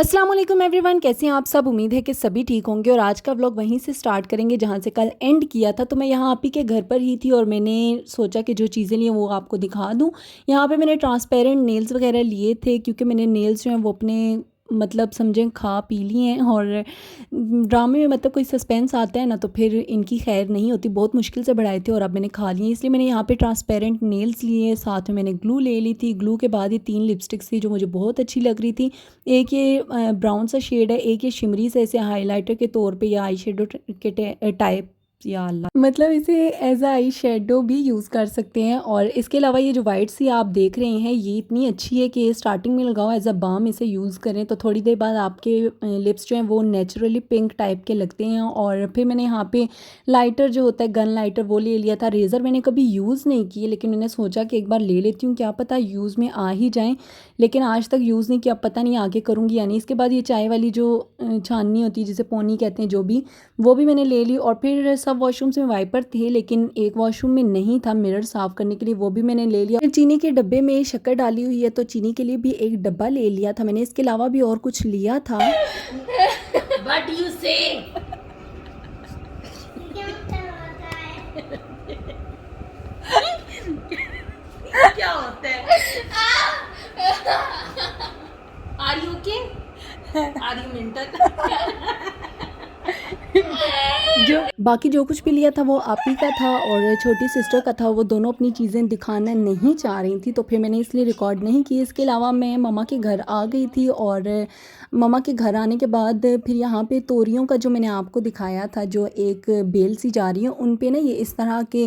अस्सलाम वालेकुम एवरीवन, कैसे हैं आप सब। उम्मीद है कि सभी ठीक होंगे और आज का व्लॉग वहीं से स्टार्ट करेंगे जहां से कल एंड किया था। तो मैं यहाँ आप ही के घर पर ही थी और मैंने सोचा कि जो चीज़ें ली वो आपको दिखा दूं। यहाँ पे मैंने ट्रांसपेरेंट नेल्स वगैरह लिए थे क्योंकि मैंने नेल्स जो हैं वो अपने मतलब समझें खा पी लिए हैं और ड्रामे में मतलब कोई सस्पेंस आता है ना तो फिर इनकी खैर नहीं होती। बहुत मुश्किल से बढ़ाए थे और अब मैंने खा लिए, इसलिए मैंने यहाँ पे ट्रांसपेरेंट नेल्स लिए, साथ में मैंने ग्लू ले ली थी। ग्लू के बाद ये 3 लिपस्टिक्स थी जो मुझे बहुत अच्छी लग रही थी। एक ये ब्राउन सा शेड है, एक ये शिमरी से ऐसे हाइलाइटर के तौर पे या आई शेडो के टाइप, या अल्लाह मतलब इसे एज आई शेडो भी यूज़ कर सकते हैं। और इसके अलावा ये जो वाइट सी आप देख रहे हैं ये इतनी अच्छी है कि स्टार्टिंग में लगाओ एज अ बाम, इसे यूज़ करें तो थोड़ी देर बाद आपके लिप्स जो हैं वो नेचुरली पिंक टाइप के लगते हैं। और फिर मैंने यहाँ पे लाइटर जो होता है गन लाइटर वो ले लिया था। रेज़र मैंने कभी यूज़ नहीं की लेकिन मैंने सोचा कि एक बार ले लेती हूँ, क्या पता यूज़ में आ ही जाएँ, लेकिन आज तक यूज़ नहीं किया, पता नहीं आगे करूँगी या नहीं। इसके बाद ये चाय वाली जो छाननी होती है जिसे पोनी कहते हैं जो भी, वो भी मैंने ले ली। और फिर सब वॉशरूम्स में वाइपर थे लेकिन एक वॉशरूम में नहीं था मिरर साफ़ करने के लिए, वो भी मैंने ले लिया। फिर चीनी के डब्बे में शक्कर डाली हुई है तो चीनी के लिए भी एक डब्बा ले लिया था मैंने। इसके अलावा भी और कुछ लिया था। What you say? क्या होता है? Are you okay? Are you mental? जो बाकी जो कुछ भी लिया था वो आप ही का था और छोटी सिस्टर का था। वो दोनों अपनी चीज़ें दिखाना नहीं चाह रही थी तो फिर मैंने इसलिए रिकॉर्ड नहीं की। इसके अलावा मैं मम्मा के घर आ गई थी और मम्मा के घर आने के बाद फिर यहाँ पे तोरियों का जो मैंने आपको दिखाया था जो एक बेल सी जा रही है उन पे ना ये इस तरह के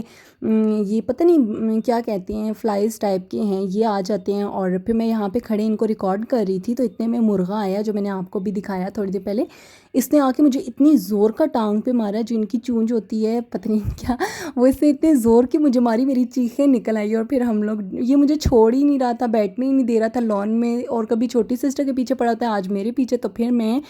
ये पता नहीं क्या कहते हैं फ्लाइज टाइप के हैं, ये आ जाते हैं। और फिर मैं यहाँ पे खड़े इनको रिकॉर्ड कर रही थी तो इतने में मुर्गा आया जो मैंने आपको भी दिखाया थोड़ी देर पहले। इसने आके मुझे इतनी ज़ोर का टांग पे मारा, जो इनकी चूंज होती है पता नहीं क्या, वो इसने इतने ज़ोर की मुझे मारी, मेरी चीखें निकल आई। और फिर हम लोग, ये मुझे छोड़ ही नहीं रहा था, बैठने ही नहीं दे रहा था लॉन में, और कभी छोटी सिस्टर के पीछे पड़ा था आज मेरे पीछे। तो फिर मैं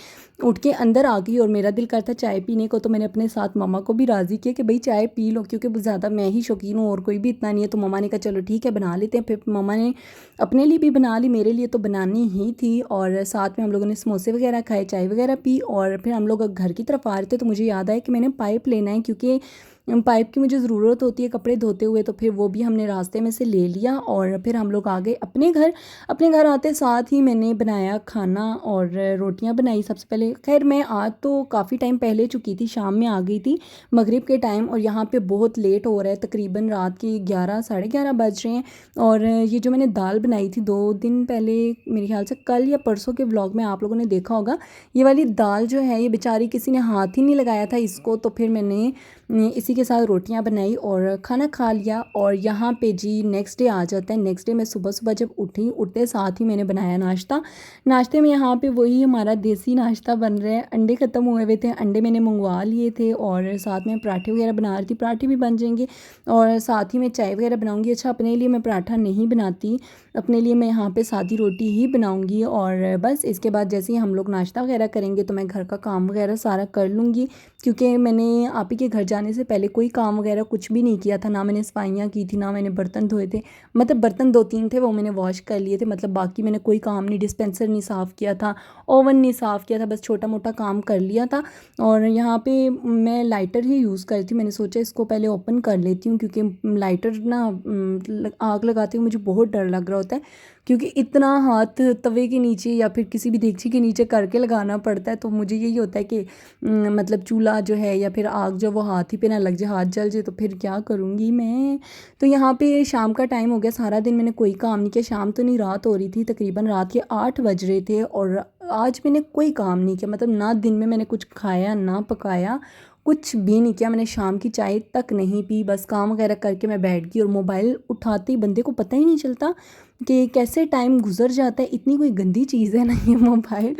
उठ के अंदर आ गई और मेरा दिल करता चाय पीने को, तो मैंने अपने साथ मम्मा को भी राज़ी किया कि भाई चाय पी लो, क्योंकि ज़्यादा मैं ही शौकीन हूँ और कोई भी इतना नहीं है। तो मम्मा ने कहा चलो ठीक है बना लेते हैं। फिर मम्मा ने अपने लिए भी बना ली, मेरे लिए तो बनानी ही थी। और साथ में हम लोगों ने समोसे वगैरह खाए, चाय वगैरह पी और फिर हम लोग घर की तरफ आ रहे थे तो मुझे याद आया कि मैंने पाइप लेना है क्योंकि पाइप की मुझे ज़रूरत होती है कपड़े धोते हुए। तो फिर वो भी हमने रास्ते में से ले लिया और फिर हम लोग आ गए अपने घर। अपने घर आते साथ ही मैंने बनाया खाना और रोटियां बनाई सबसे पहले। खैर मैं आज तो काफ़ी टाइम पहले चुकी थी, शाम में आ गई थी मगरिब के टाइम, और यहाँ पे बहुत लेट हो रहा है, तकरीबन रात के 11 साढ़े 11 बज रहे हैं। और ये जो मैंने दाल बनाई थी 2 दिन पहले, मेरे ख्याल से कल या परसों के व्लॉग में आप लोगों ने देखा होगा, ये वाली दाल जो है ये बेचारी किसी ने हाथ ही नहीं लगाया था इसको। तो फिर मैंने इसी के साथ रोटियां बनाई और खाना खा लिया। और यहाँ पे जी नेक्स्ट डे आ जाता है। नेक्स्ट डे मैं सुबह सुबह जब उठी, उठते साथ ही मैंने बनाया नाश्ता। नाश्ते में यहाँ पे वही हमारा देसी नाश्ता बन रहा है। अंडे ख़त्म हुए हुए थे, अंडे मैंने मंगवा लिए थे और साथ में पराठे वगैरह बना रही थी, पराठे भी बन जाएंगे और साथ ही मैं चाय वगैरह बनाऊँगी। अच्छा अपने लिए मैं पराठा नहीं बनाती, अपने लिए मैं यहाँ पे सादी रोटी ही बनाऊँगी। और बस इसके बाद जैसे ही हम लोग नाश्ता वगैरह करेंगे तो मैं घर का काम वगैरह सारा कर लूँगी, क्योंकि मैंने आप ही के घर जाने से पहले कोई काम वगैरह कुछ भी नहीं किया था, ना मैंने सफाइयाँ की थी, ना मैंने बर्तन धोए थे। मतलब बर्तन 2-3 थे वो मैंने वॉश कर लिए थे, मतलब बाकी मैंने कोई काम नहीं, डिस्पेंसर नहीं साफ़ किया था, ओवन नहीं साफ़ किया था, बस छोटा मोटा काम कर लिया था। और यहाँ पे मैं लाइटर ही यूज़ कर रही थी, मैंने सोचा इसको पहले ओपन कर लेती हूँ क्योंकि लाइटर ना आग लगाते हुए मुझे बहुत डर लग रहा होता है, क्योंकि इतना हाथ तवे के नीचे या फिर किसी भी देगची के नीचे करके लगाना पड़ता है। तो मुझे यही होता है कि मतलब चूल्हा जो है या फिर आग जो वो हाथ ही पे ना लग जाए, हाथ जल जाए तो फिर क्या करूँगी मैं। तो यहाँ पे शाम का टाइम हो गया, सारा दिन मैंने कोई काम नहीं किया, शाम तो नहीं रात हो रही थी, तकरीबन रात के 8 बज रहे थे और आज मैंने कोई काम नहीं किया। मतलब ना दिन में मैंने कुछ खाया ना पकाया, कुछ भी नहीं किया। मैंने शाम की चाय तक नहीं पी, बस काम वगैरह करके मैं बैठ गई। और मोबाइल उठाते ही बंदे को पता ही नहीं चलता कि कैसे टाइम गुजर जाता है। इतनी कोई गंदी चीज़ है ना ये मोबाइल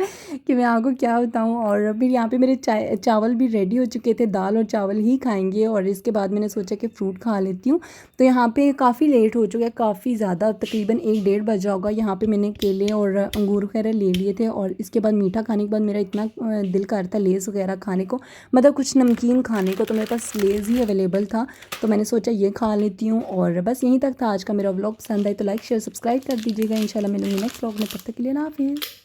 कि मैं आपको क्या बताऊँ। और फिर यहाँ पे मेरे चावल भी रेडी हो चुके थे, दाल और चावल ही खाएंगे और इसके बाद मैंने सोचा कि फ़्रूट खा लेती हूँ। तो यहाँ पे काफ़ी लेट हो चुका है, काफ़ी ज़्यादा, तकरीबन 1-1:30 बजा होगा। यहाँ पे मैंने केले और अंगूर वगैरह ले लिए थे और इसके बाद मीठा खाने के बाद मेरा इतना दिल कर रहा था लेज़ वगैरह खाने को, मतलब कुछ नमकीन खाने को, तो मेरे पास लेज़ ही अवेलेबल था तो मैंने सोचा ये खा लेती हूँ। और बस यहीं तक था आज का मेरा व्लॉग। पसंद आए तो लाइक शेयर सब्सक्राइब कर दीजिएगा। इंशाल्लाह मिलूंगी नेक्स्ट व्लॉग में, तब तक के लिए अल्लाह हाफिज़।